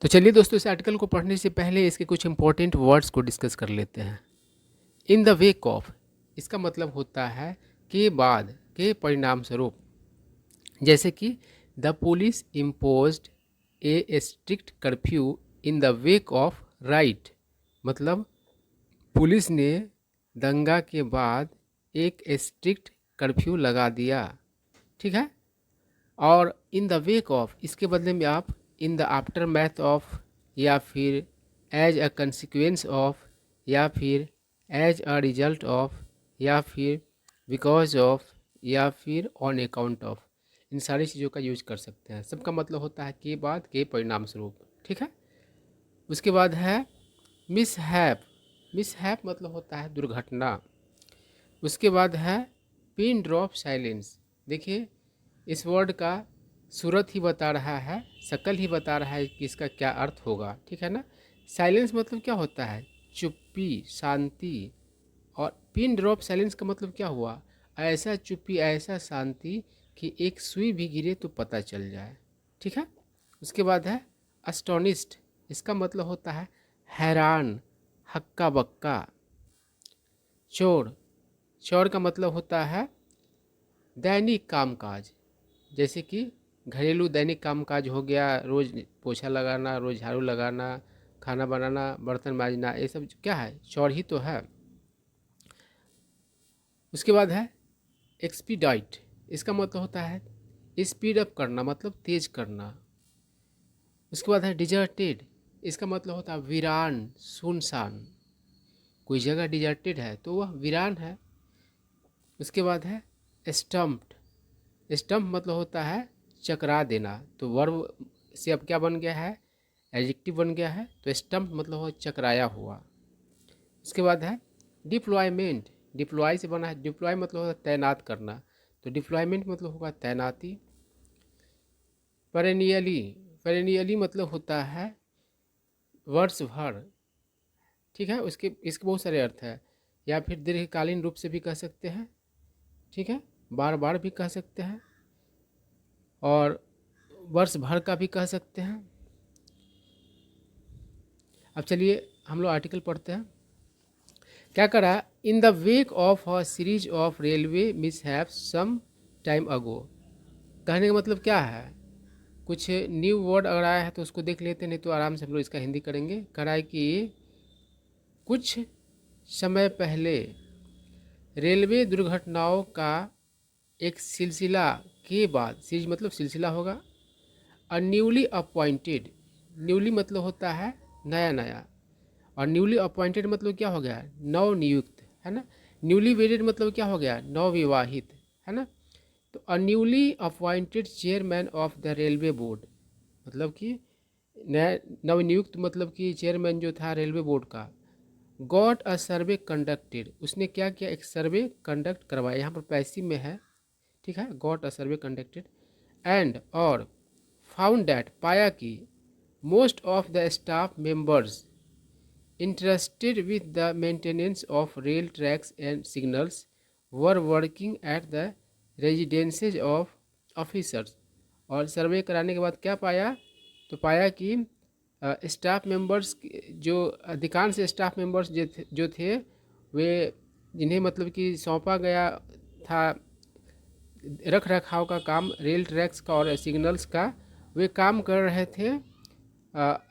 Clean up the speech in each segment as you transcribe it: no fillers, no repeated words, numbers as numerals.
तो चलिए दोस्तों, इस आर्टिकल को पढ़ने से पहले इसके कुछ इंपॉर्टेंट वर्ड्स को डिस्कस कर लेते हैं। इन द वेक ऑफ, इसका मतलब होता है के बाद, के परिणाम स्वरूप। जैसे कि the police imposed A strict curfew in the wake of right, मतलब पुलिस ने दंगा के बाद एक स्ट्रिक्ट कर्फ्यू लगा दिया। ठीक है। और इन द वेक ऑफ, इसके बदले में आप in the after math of, या फिर एज अ कंसिक्वेंस ऑफ, या फिर एज अ रिजल्ट ऑफ, या फिर बिकॉज ऑफ, या फिर ऑन अकाउंट ऑफ, इन सारी चीज़ों का यूज कर सकते हैं। सबका मतलब होता है के बाद, के परिणाम स्वरूप। ठीक है। उसके बाद है मिस हैप। मिस हैप मतलब होता है दुर्घटना। उसके बाद है पिन ड्रॉप साइलेंस। देखिए, इस वर्ड का सूरत ही बता रहा है, शक्ल ही बता रहा है कि इसका क्या अर्थ होगा। ठीक है ना। साइलेंस मतलब क्या होता है? चुप्पी, शांति। और पिन ड्रॉप साइलेंस का मतलब क्या हुआ? ऐसा चुप्पी, ऐसा शांति कि एक सुई भी गिरे तो पता चल जाए। ठीक है। उसके बाद है अस्टोनिस्ड। इसका मतलब होता है हैरान, हक्का बक्का। चोर। चोर का मतलब होता है दैनिक कामकाज। जैसे कि घरेलू दैनिक कामकाज हो गया, रोज़ पोछा लगाना, रोज़ झाड़ू लगाना, खाना बनाना, बर्तन मांजना, ये सब क्या है? चौर ही तो है। उसके बाद है एक्सपीडाइट। इसका मतलब होता है स्पीड अप करना, मतलब तेज करना। उसके बाद है डिजर्टेड। इसका मतलब होता है वीरान, सुनसान। कोई जगह डिजर्टेड है तो वह वीरान है। उसके बाद है स्टम्प्ड। स्टम्प मतलब होता है चकरा देना। तो वर्ब से अब क्या बन गया है? एडजेक्टिव बन गया है। तो स्टम्प मतलब हो चकराया हुआ। उसके बाद है डिप्लॉयमेंट। डिप्लॉय से बना है। डिप्लॉय मतलब होता है तैनात करना। तो डिप्लॉयमेंट मतलब होगा तैनाती। पेरेनियली। पेरेनियली मतलब होता है वर्ष भर। ठीक है। इसके बहुत सारे अर्थ है। या फिर दीर्घकालीन रूप से भी कह सकते हैं। ठीक है। बार बार भी कह सकते हैं, और वर्ष भर का भी कह सकते हैं। अब चलिए हम लोग आर्टिकल पढ़ते हैं। क्या करा? In the wake of a series of railway mishaps some time ago. कहने का मतलब क्या है? कुछ न्यू वर्ड अगर आया है तो उसको देख लेते हैं, नहीं तो आराम से हम लोग इसका हिंदी करेंगे। करा है कि कुछ समय पहले रेलवे दुर्घटनाओं का एक सिलसिला के बाद, सीरीज मतलब सिलसिला होगा, अ न्यूली अपॉइंटेड। न्यूली मतलब होता है नया नया, और न्यूली अपॉइंटेड मतलब क्या हो गया? नव नियुक्त, है ना। न्यूली वेडेड मतलब क्या हो गया? नव विवाहित, है ना। तो a newly appointed chairman of the railway board, मतलब कि नया नवनियुक्त, मतलब कि चेयरमैन जो था रेलवे बोर्ड का, गॉट अ सर्वे कंडक्टेड। उसने क्या किया? एक सर्वे कंडक्ट करवाया। यहाँ पर पैसिव में है। ठीक है। Got a survey conducted and, और फाउंड दैट, पाया कि most of the staff members interested with the maintenance of rail tracks and signals were working at the residences of officers। और सर्वे कराने के बाद क्या पाया? तो पाया कि स्टाफ मेंबर्स, जो अधिकांश स्टाफ मेंबर्स जो थे वे, जिन्हें मतलब कि सौंपा गया था रख रखाव का काम, रेल ट्रैक्स का और सिग्नल्स का, वे काम कर रहे थे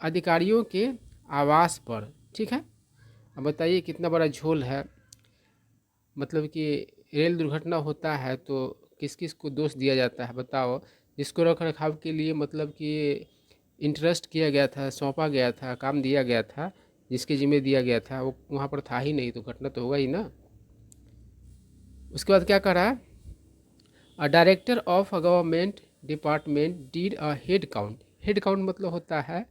अधिकारियों के आवास पर। ठीक है। अब बताइए कितना बड़ा झोल है। मतलब कि रेल दुर्घटना होता है तो किस किस को दोष दिया जाता है बताओ? जिसको रख रखाव के लिए मतलब कि इंटरेस्ट किया गया था, सौंपा गया था, काम दिया गया था, जिसके जिम्मे दिया गया था, वो वहाँ पर था ही नहीं, तो घटना तो होगा ही ना। उसके बाद क्या करा? A director of a government department did a head count. Head count मतलब होता है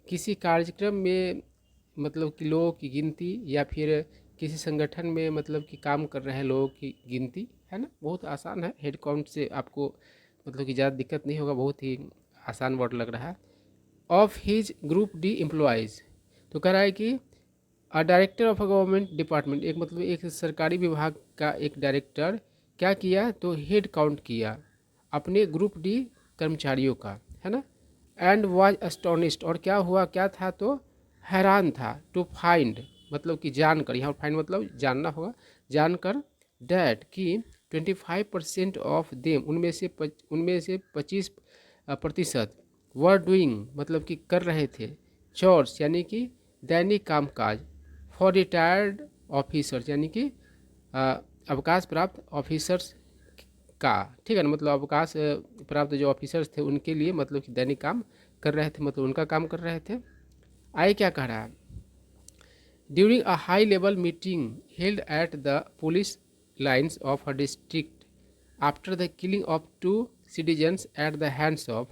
किसी कार्यक्रम में, मतलब कि लोगों की गिनती, या फिर किसी संगठन में मतलब कि काम कर रहे हैं लोगों की गिनती, है ना। बहुत आसान है। हेड काउंट से आपको मतलब कि ज़्यादा दिक्कत नहीं होगा, बहुत ही आसान वर्ड लग रहा है। Of his group D employees. तो कह रहा है कि अ director of a government department, एक मतलब एक सरकारी विभाग का एक डायरेक्टर क्या किया? तो हेड काउंट किया अपने ग्रुप डी कर्मचारियों का, है ना। एंड वॉज अस्टोनिस्ड, और क्या हुआ, क्या था, तो हैरान था, टू फाइंड मतलब कि जानकर, यहाँ फाइंड मतलब जानना होगा, जानकर, डैट कि 25% ऑफ देम, उनमें से 25% वर डूइंग मतलब कि कर रहे थे, चोर्स यानी कि दैनिक कामकाज, फॉर रिटायर्ड ऑफिसर्स यानी कि अवकाश प्राप्त ऑफिसर्स का, ठीक है ना, मतलब अवकाश प्राप्त जो ऑफिसर्स थे उनके लिए मतलब कि दैनिक काम कर रहे थे, मतलब उनका काम कर रहे थे। आगे क्या कह रहा है, during a high level meeting held at the police lines of a district after the killing of 2 citizens at the hands of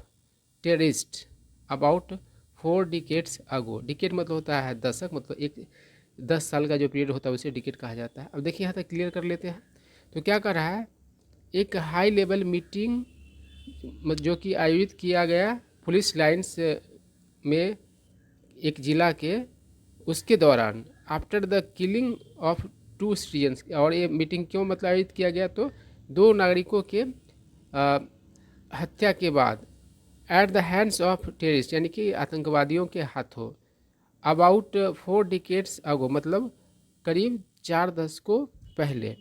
terrorist about 4 decades ago. Decade मतलब होता है दशक, मतलब एक 10 साल का जो पीरियड होता है उसे डिकेट कहा जाता है। अब देखिए यहाँ तक क्लियर कर लेते हैं। तो क्या कर रहा है, एक हाई लेवल मीटिंग जो कि आयोजित किया गया पुलिस लाइन्स में एक ज़िला के, उसके दौरान after the killing of 2 citizens, और ये मीटिंग क्यों मतलब आयोजित किया गया, तो 2 नागरिकों के हत्या के बाद, at the hands of terrorist यानी कि आतंकवादियों के हाथों, अबाउट 4 डिकेट्स अगो मतलब करीब 4 दशकों पहले,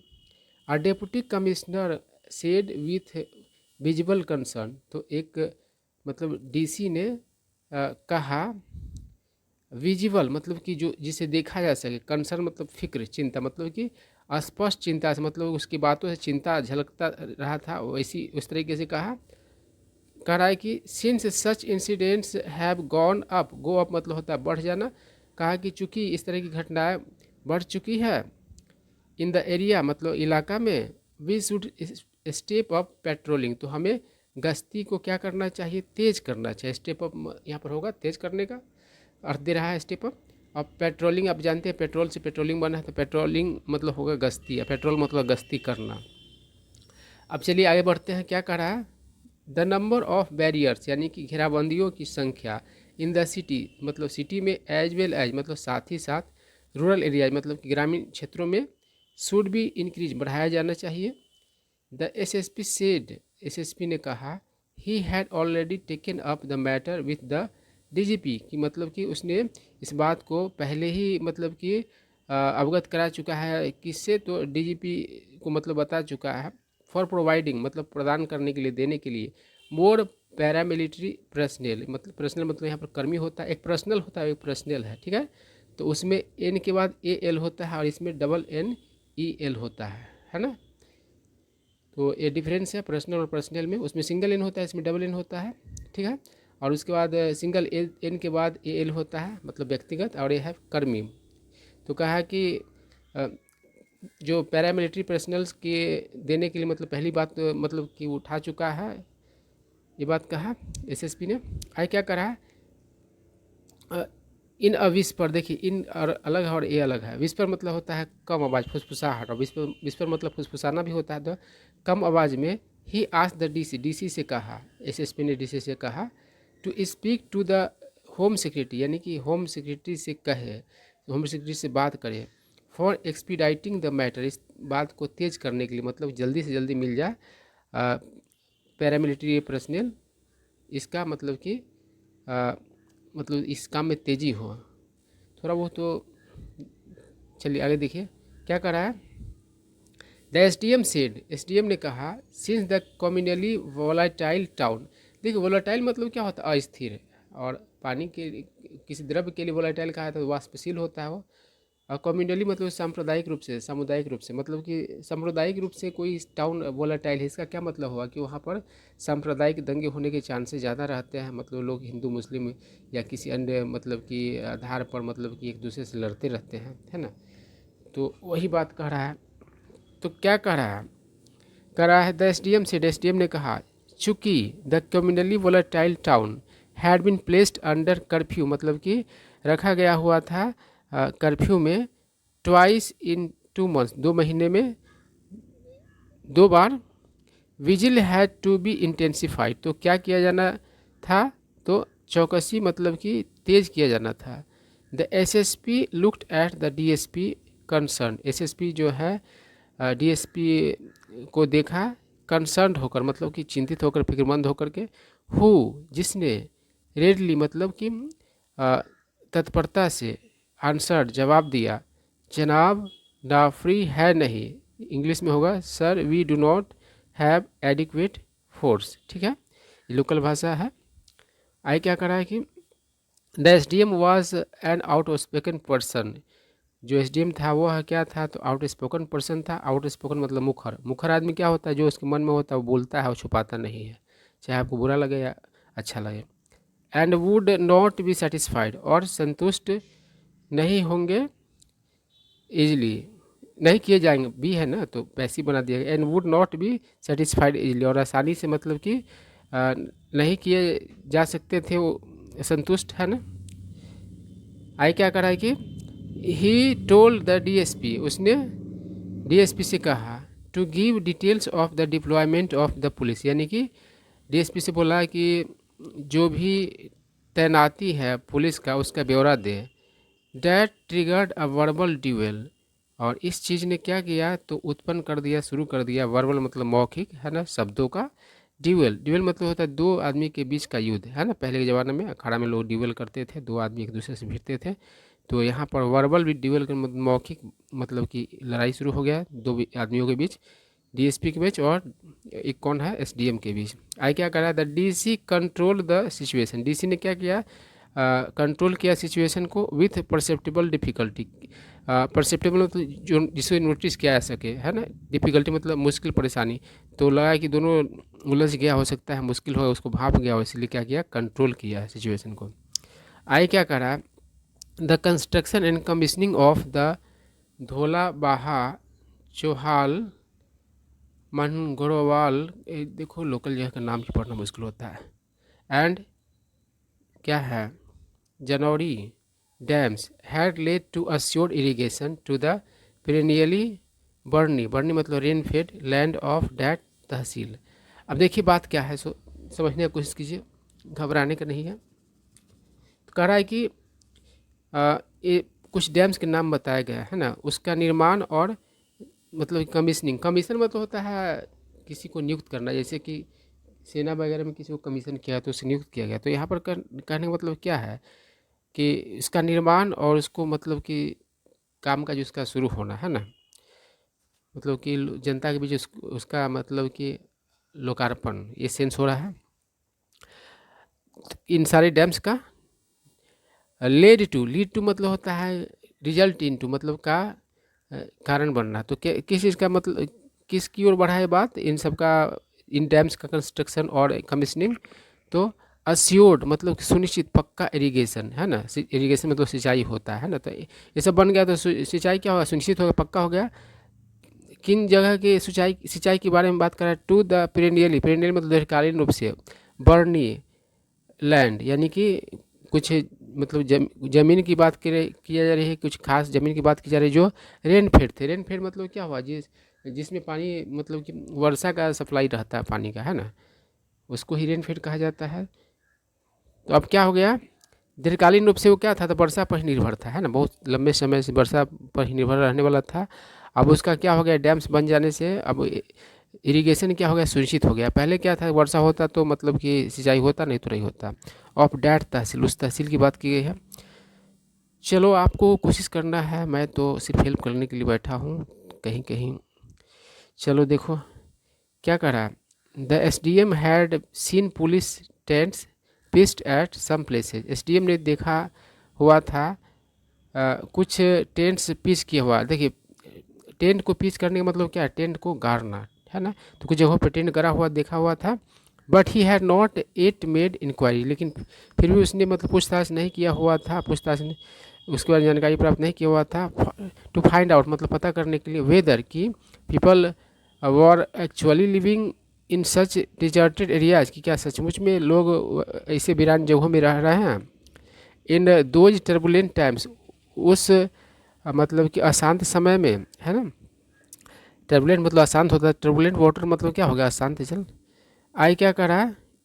अ deputy commissioner said with visible concern, तो एक मतलब डीसी ने कहा, विजिबल मतलब कि जो जिसे देखा जा सके, कंसर्न मतलब फिक्र, चिंता मतलब कि स्पष्ट चिंता से, मतलब उसकी बातों से चिंता झलकता रहा था, वैसी उस तरीके से कह रहा है कि since such incidents have gone up, go up मतलब होता है बढ़ जाना, कहा कि चूंकि इस तरह की घटनाएं बढ़ चुकी है, इन द एरिया मतलब इलाका में, we should step up patrolling, तो हमें गश्ती को क्या करना चाहिए, तेज करना चाहिए। स्टेप अप यहाँ पर होगा तेज करने का अर्थ दे रहा है स्टेप अप। अब पेट्रोलिंग आप जानते हैं, पेट्रोल से पेट्रोलिंग बना है, तो पेट्रोलिंग मतलब होगा गश्ती, या पेट्रोल मतलब गश्ती करना। अब चलिए आगे बढ़ते हैं, क्या कह रहा है, द नंबर ऑफ बैरियर्स यानी कि घेराबंदियों की संख्या, इन द सिटी मतलब सिटी में, एज वेल एज मतलब साथ ही साथ, रूरल एरियाज मतलब कि ग्रामीण क्षेत्रों में, शुड बी इंक्रीज बढ़ाया जाना चाहिए। द एसएसपी सेड, एसएसपी ने कहा, he had already taken up the matter with the DGP, कि मतलब कि उसने इस बात को पहले ही मतलब कि अवगत करा चुका है, किससे, तो डीजीपी को मतलब बता चुका है, फॉर प्रोवाइडिंग मतलब प्रदान करने के लिए, देने के लिए, मोर पैरामिलिट्री पर्सनल, मतलब पर्सनल मतलब यहाँ पर कर्मी होता है, एक पर्सनल होता है, एक पर्सनल है, ठीक है, तो उसमें एन के बाद ए एल होता है, और इसमें डबल एन ई एल होता है ना, तो ये डिफरेंस है पर्सनल और पर्सनल में, उसमें सिंगल एन होता है, इसमें डबल एन होता है, ठीक है, और उसके बाद सिंगल एन के बाद ए एल होता है मतलब व्यक्तिगत, और ये है कर्मी। तो कहा कि जो पैरामिलिट्री पर्सनल्स के देने के लिए मतलब पहली बात तो मतलब कि उठा चुका है, ये बात कहा एसएसपी ने। आगे क्या करा है, इन अ विस्पर, देखिए इन और अलग है और ए अलग है। विस्पर मतलब होता है कम आवाज़, फुसफुसाहट, और विस्पर मतलब फुसफुसाना भी होता है, तो कम आवाज़ में, he asked the DC, DC से कहा, एसएसपी ने डीसी से कहा, to speak to the home secretary यानी कि होम सेक्रेटरी से कहे, होम सेक्रेटरी से बात करे, फॉर एक्सपीडाइटिंग द मैटर, इस बात को तेज करने के लिए, मतलब जल्दी से जल्दी मिल जाए पैरामिलिट्री पर्सनल, इसका मतलब कि मतलब इस काम में तेज़ी हो थोड़ा बहुत। तो चलिए आगे देखिए क्या कर रहा है, द एसडीएम सेड, एसडीएम ने कहा, since the communally volatile town, देखिए वोलाटाइल मतलब क्या होता है, अस्थिर, और पानी के किसी द्रव्य के लिए वोलाटाइल कहा तो वाष्पशील होता है वो, और कम्युनली मतलब सांप्रदायिक रूप से, सामुदायिक रूप से, मतलब कि सांप्रदायिक रूप से कोई टाउन वोलाटाइल है, इसका क्या मतलब हुआ कि वहाँ पर सांप्रदायिक दंगे होने के चांसेस ज़्यादा रहते हैं, मतलब लोग हिंदू मुस्लिम या किसी अन्य मतलब कि आधार पर मतलब कि एक दूसरे से लड़ते रहते हैं, है ना, तो वही बात कह रहा है। तो क्या कह रहा है द एसडीएम से, एसडीएम ने कहा, चूँकि the communally volatile town had been placed under curfew, मतलब कि रखा गया हुआ था कर्फ्यू में, ट्वाइस इन 2 मंथ्स, 2 महीने में 2 बार, vigil had to be intensified, तो क्या किया जाना था, तो चौकसी मतलब कि तेज किया जाना था। The SSP looked at the DSP concern, SSP जो है डीएसपी को देखा, कंसर्न होकर मतलब कि चिंतित होकर, फिक्रमंद होकर के, हु जिसने, रेडली मतलब कि तत्परता से, आंसर्ड जवाब दिया, जनाब ना फ्री है नहीं, इंग्लिश में होगा sir we do not have adequate force. ठीक है, ये लोकल भाषा है। आई क्या करा है कि the S D M was an outspoken person, जो एस डी एम था वो क्या था, तो आउट स्पोकन पर्सन था। आउट स्पोकन मतलब मुखर, मुखर आदमी क्या होता है, जो उसके मन में होता है वो बोलता है और छुपाता नहीं है, चाहे आपको बुरा लगे या अच्छा लगे। And would not be satisfied, और संतुष्ट नहीं होंगे, इजली नहीं किए जाएंगे, बी है ना तो पैसिव बना दिया गया। And would not be satisfied easily, और आसानी से मतलब कि नहीं किए जा सकते थे वो, संतुष्ट है ना। आई क्या करा है कि ही टोल्ड द डीएसपी, उसने डीएसपी से कहा to give details of the deployment of the police, यानी कि डीएसपी से बोला कि जो भी तैनाती है पुलिस का उसका ब्यौरा दे। That triggered a verbal duel, और इस चीज़ ने क्या किया तो उत्पन्न कर दिया, शुरू कर दिया, वर्बल मतलब मौखिक है ना, शब्दों का, ड्यूएल, ड्यूएल मतलब होता है दो आदमी के बीच का युद्ध है ना। पहले के ज़माने में अखाड़ा में लोग ड्यूएल करते थे, दो आदमी एक दूसरे से भिड़ते थे, तो यहाँ पर वर्बल भी ड्यूएल का मौखिक मतलब कि लड़ाई शुरू हो गया दो आदमियों के बीच, डीएसपी के बीच और एक कौन है एसडीएम के बीच। आई क्या करा, the DC control the situation, DC ने क्या किया, कंट्रोल किया सिचुएशन को विथ परसेप्टेबल डिफ़िकल्टी, परसेप्टेबल मतलब जो जिसे नोटिस किया जा सके है ना, डिफ़िकल्टी मतलब मुश्किल परेशानी, तो लगा कि दोनों उलझ गया, हो सकता है मुश्किल हो, उसको भाप गया हो, इसलिए क्या किया कंट्रोल किया सिचुएशन को। आई क्या करा, the construction and commissioning of the धोला बाहा चौहाल मनगोड़वाल, देखो लोकल जगह का नाम ही पढ़ना मुश्किल होता है, एंड क्या है जनौरी dams had led to assured irrigation to the perennially बर्नी, बर्नी मतलब rain fed land of that tehsil. अब देखिए बात क्या है, समझने की कोशिश कीजिए, घबराने का नहीं है। तो कह रहा है कि ये कुछ डैम्स के नाम बताया गया है ना, उसका निर्माण और मतलब कमीशनिंग, कमीशन मतलब होता है किसी को नियुक्त करना, जैसे कि सेना वगैरह में किसी को कमीशन किया तो उसे नियुक्त किया गया, तो यहाँ पर कहने का मतलब क्या है कि इसका निर्माण और उसको मतलब कि काम का जो इसका शुरू होना है ना, मतलब कि जनता के बीच उसका मतलब कि लोकार्पण, ये सेंस हो रहा है इन सारे डैम्स का। लीड टू मतलब होता है रिजल्ट इन टू मतलब का कारण बनना, तो किस चीज़ का मतलब किस की ओर बढ़ा है बात, इन सब का, इन डैम्स का कंस्ट्रक्शन और कमीशनिंग। तो अश्योर्ड मतलब सुनिश्चित, पक्का इरिगेशन है ना, इरिगेशन मतलब सिंचाई होता है ना, तो ये सब बन गया, तो सिंचाई क्या होगा, सुनिश्चित होगा, पक्का हो गया। किन जगह के सिंचाई के बारे में बात कर रहा है, टू द पेरेनियली, पेरेनियल मतलब दीर्घकालीन रूप से, बर्नी लैंड यानी कि कुछ मतलब जमीन की बात किया जा रही है, कुछ खास ज़मीन की बात की जा रही है जो रेन फेड थे। रेन फेड मतलब क्या हुआ, जिसमें पानी मतलब कि वर्षा का सप्लाई रहता है पानी का है ना, उसको ही रेन फेड कहा जाता है। तो अब क्या हो गया, दीर्घकालीन रूप से वो क्या था, तो वर्षा पर ही निर्भर था है ना, बहुत लंबे समय से वर्षा पर ही निर्भर रहने वाला था। अब उसका क्या हो गया, डैम्स बन जाने से अब इरिगेशन क्या हो गया, सुनिश्चित हो गया। पहले क्या था, वर्षा होता तो मतलब कि सिंचाई होता, नहीं तो नहीं होता। ऑफ डैट तहसील, उस तहसील की बात की गई है। चलो आपको कोशिश करना है, मैं तो सिर्फ हेल्प करने के लिए बैठा हूँ कहीं कहीं। चलो देखो क्या करा, the S D M had seen police tents pitched at some places, S D M ने देखा हुआ था कुछ टेंट्स पीस किया हुआ। देखिए टेंट को पीस करने का मतलब क्या है, टेंट को गाड़ना है ना, तो कुछ जगहों पर टेंट गड़ा हुआ देखा हुआ था। But he had not at made inquiry, लेकिन फिर भी उसने मतलब पूछताछ नहीं किया हुआ था, पूछताछ ने उसके बारे में जानकारी प्राप्त नहीं किया हुआ था, टू फाइंड आउट मतलब पता करने के लिए, वेदर की people were actually living in such deserted areas, की क्या सचमुच में लोग ऐसे वीरान जगहों में रह रहे हैं। इन दोज टर्बुलेंट टाइम्स, उस मतलब कि अशांत समय में है ना, टर्बुलेंट मतलब अशांत होता है, टर्बुलेंट वाटर मतलब क्या हो गया, अशांत जल। आई क्या करा,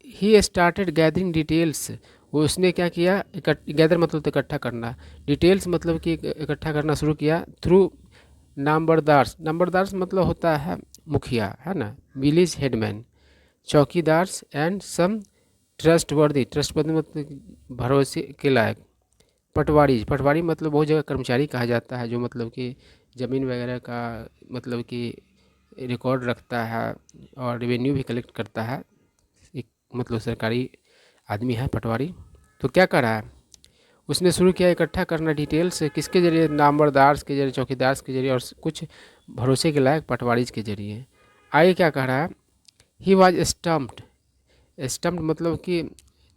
ही स्टार्टेड गैदरिंग डिटेल्स, वो उसने क्या किया, गैदर मतलब तो इकट्ठा करना, डिटेल्स मतलब कि इकट्ठा करना शुरू किया, थ्रू नंबरदार्स, नंबरदार्स मतलब होता है मुखिया है ना, village headman, chowkidars and some trustworthy मतलब भरोसे के लायक। पटवारी मतलब बहुत जगह कर्मचारी कहा जाता है, जो मतलब कि ज़मीन वगैरह का मतलब कि रिकॉर्ड रखता है और रेवेन्यू भी कलेक्ट करता है, एक मतलब सरकारी आदमी है पटवारी। तो क्या करा है उसने, शुरू किया इकट्ठा करना डिटेल्स, किसके जरिए, नामबरदार के जरिए, चौकीदार के जरिए और कुछ भरोसे के लायक पटवारी के जरिए। आगे क्या कह रहा है, ही वॉज स्टम्प्ड मतलब कि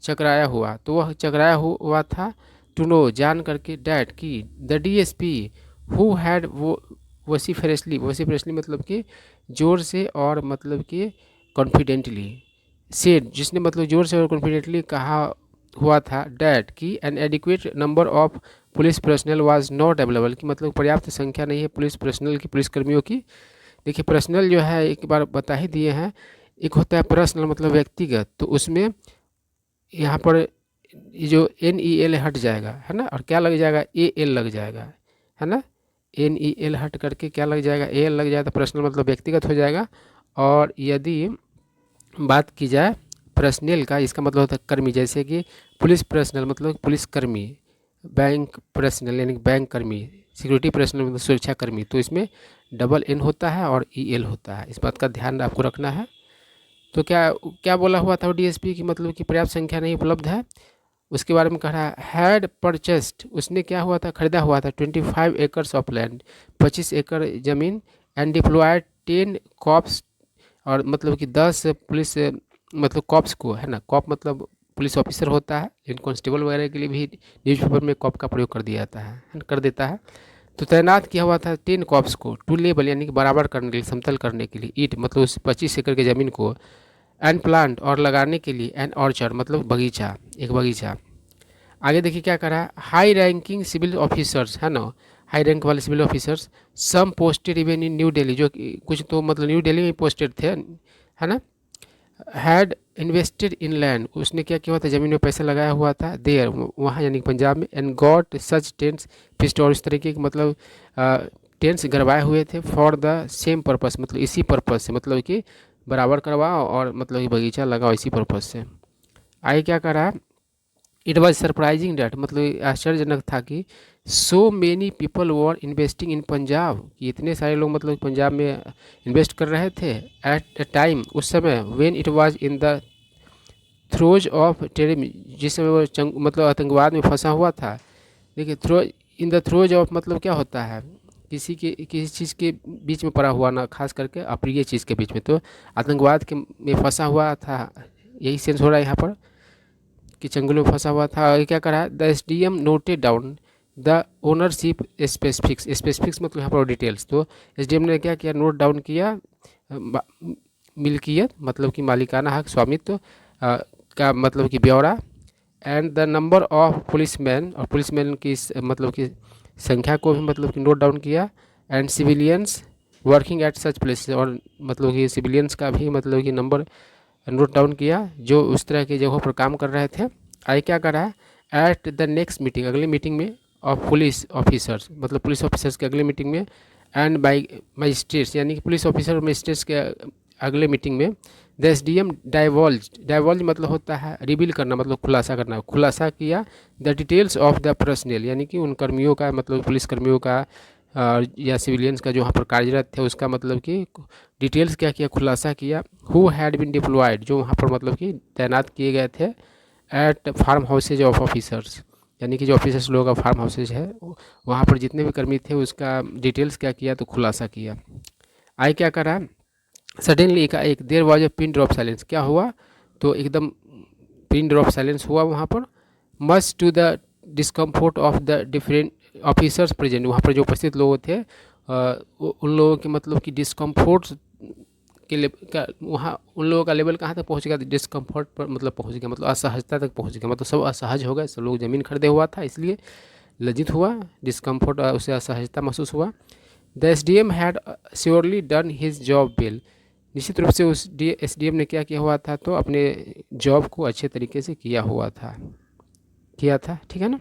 चकराया हुआ, तो वह चकराया हुआ था, टू नो जान करके, डैट की द डीएसपी हु हैड वो वसीफरेसली मतलब कि जोर से और मतलब कि कॉन्फिडेंटली, सेड जिसने मतलब जोर से और कॉन्फिडेंटली कहा हुआ था, डैट की N adequate number of police personal was not available, कि मतलब पर्याप्त संख्या नहीं है पुलिस पर्सनल की, पुलिसकर्मियों की। देखिए पर्सनल जो है एक बार बता ही दिए हैं, एक होता है पर्सनल मतलब व्यक्तिगत, तो उसमें यहाँ पर ये जो NEL हट जाएगा है ना, और क्या लग जाएगा, AL लग जाएगा है ना, NEL हट करके क्या लग जाएगा, AL लग जाएगा, तो पर्सनल मतलब व्यक्तिगत हो जाएगा। और यदि बात की जाए पर्सनल का, इसका मतलब होता है कर्मी, जैसे कि पुलिस पर्सनल मतलब पुलिस कर्मी, बैंक पर्सनल यानी बैंक कर्मी, सिक्योरिटी पर्सनल मतलब सुरक्षा कर्मी, तो इसमें डबल N होता है और EL होता है, इस बात का ध्यान आपको रखना है। तो क्या क्या बोला हुआ था DSP की, मतलब कि पर्याप्त संख्या नहीं उपलब्ध है, उसके बारे में कह रहा है। हैड परचेस्ड उसने क्या हुआ था, खरीदा हुआ था 25 एकर्स ऑफ लैंड 25 एकड़ ज़मीन, एंड डिप्लॉयड 10 कॉप्स और मतलब कि 10 पुलिस मतलब कॉप्स को है ना, कॉप मतलब पुलिस ऑफिसर होता है, इन कांस्टेबल वगैरह के लिए भी न्यूज़पेपर में कॉप का प्रयोग कर दिया जाता है कर देता है। तो तैनात किया हुआ था 10 कॉप्स को, टू लेबल यानी कि बराबर करने के लिए, समतल करने के लिए, ईट मतलब उस 25 एकड़ की ज़मीन को, एंड प्लांट और लगाने के लिए, एंड ऑर्चर्ड मतलब बगीचा, एक बगीचा। आगे देखिए क्या करा, हाई रैंकिंग सिविल ऑफिसर्स है ना, हाई रैंक वाले civil officers, some posted even in New Delhi, जो कि कुछ तो मतलब न्यू दिल्ली में पोस्टेड थे है ना, हैड इन्वेस्टेड इन लैंड उसने क्या किया हुआ था, ज़मीन में पैसा लगाया हुआ था, देयर वहाँ यानी पंजाब में, एंड गॉट सच टेंट्स पिस्ट और इस तरीके के मतलब टेंट्स गड़वाए हुए थे, फॉर द सेम पर्पस मतलब इसी पर्पज़ से, मतलब कि बराबर करवाओ और मतलब कि बगीचा लगाओ इसी पर्पज़ से। आगे क्या करा, इट वॉज सरप्राइजिंग डैट मतलब आश्चर्यजनक था कि so many people were investing in Punjab, कि इतने सारे लोग मतलब पंजाब में इन्वेस्ट कर रहे थे, एट अ टाइम उस समय, when it was in the throws of terrorism जिस समय वो मतलब आतंकवाद में फंसा हुआ था। देखिए इन द थ्रोज ऑफ मतलब क्या होता है, किसी चीज़ के बीच में पड़ा हुआ ना, खास करके अप्रिय चीज़ के बीच में, तो आतंकवाद के में फंसा हुआ था, यही सेंस हो रहा है यहाँ पर कि जंगलों में फंसा हुआ था। आगे क्या करा, the SDM noted down the ownership specifics मतलब यहाँ पर डिटेल्स, तो SDM ने क्या किया, नोट डाउन किया मिल्कियत मतलब कि मालिकाना हक, स्वामित्व का मतलब कि ब्यौरा, and the number of policeman और पुलिसमैन की मतलब कि संख्या को भी मतलब कि नोट डाउन किया, and civilians working at such place और मतलब कि सिविलियंस का भी मतलब कि नंबर नोट डाउन किया जो उस तरह की जगहों पर काम कर रहे थे। आगे क्या करा है, एट द नेक्स्ट मीटिंग अगली मीटिंग में, ऑफ पुलिस ऑफिसर्स मतलब पुलिस ऑफिसर्स के अगले मीटिंग में, एंड बाई मजिस्ट्रेट्स यानी कि पुलिस ऑफिसर और मजिस्ट्रेट्स के अगले मीटिंग में, द SDM डाइवॉल्ज मतलब होता है रिवील करना मतलब खुलासा करना, खुलासा किया the details of the personal यानी कि उन कर्मियों का मतलब पुलिस कर्मियों का या सिविलियंस का जो वहाँ पर कार्यरत थे उसका मतलब कि डिटेल्स क्या किया, खुलासा किया, हु हैड बीन डिप्लॉयड जो वहाँ पर मतलब कि तैनात किए गए थे, at farm houses of officers यानी कि जो ऑफिसर्स लोगों का फार्म हाउसेज है वहाँ पर जितने भी कर्मी थे उसका डिटेल्स क्या किया, तो खुलासा किया। आगे क्या करा, सडनली एक there was a pin drop silence, क्या हुआ, तो एकदम पिन ड्रॉप साइलेंस हुआ वहाँ पर, much to the discomfort of the different officers present, वहाँ पर जो उपस्थित लोग थे उन लोगों के मतलब कि डिस्कम्फोर्ट के लिए वहाँ उन लोगों का लेवल कहाँ तक पहुँच गया, डिस्कम्फर्ट पर मतलब पहुँच गया, मतलब असहजता तक पहुँच गया, मतलब सब असहज हो गए, सब लोग ज़मीन खरीदे हुआ था इसलिए लज्जित हुआ, डिस्कम्फर्ट उसे असहजता महसूस हुआ। The SDM had surely done his job well, निश्चित रूप से उस SDM ने क्या किया हुआ था, तो अपने जॉब को अच्छे तरीके से किया था, ठीक है ना।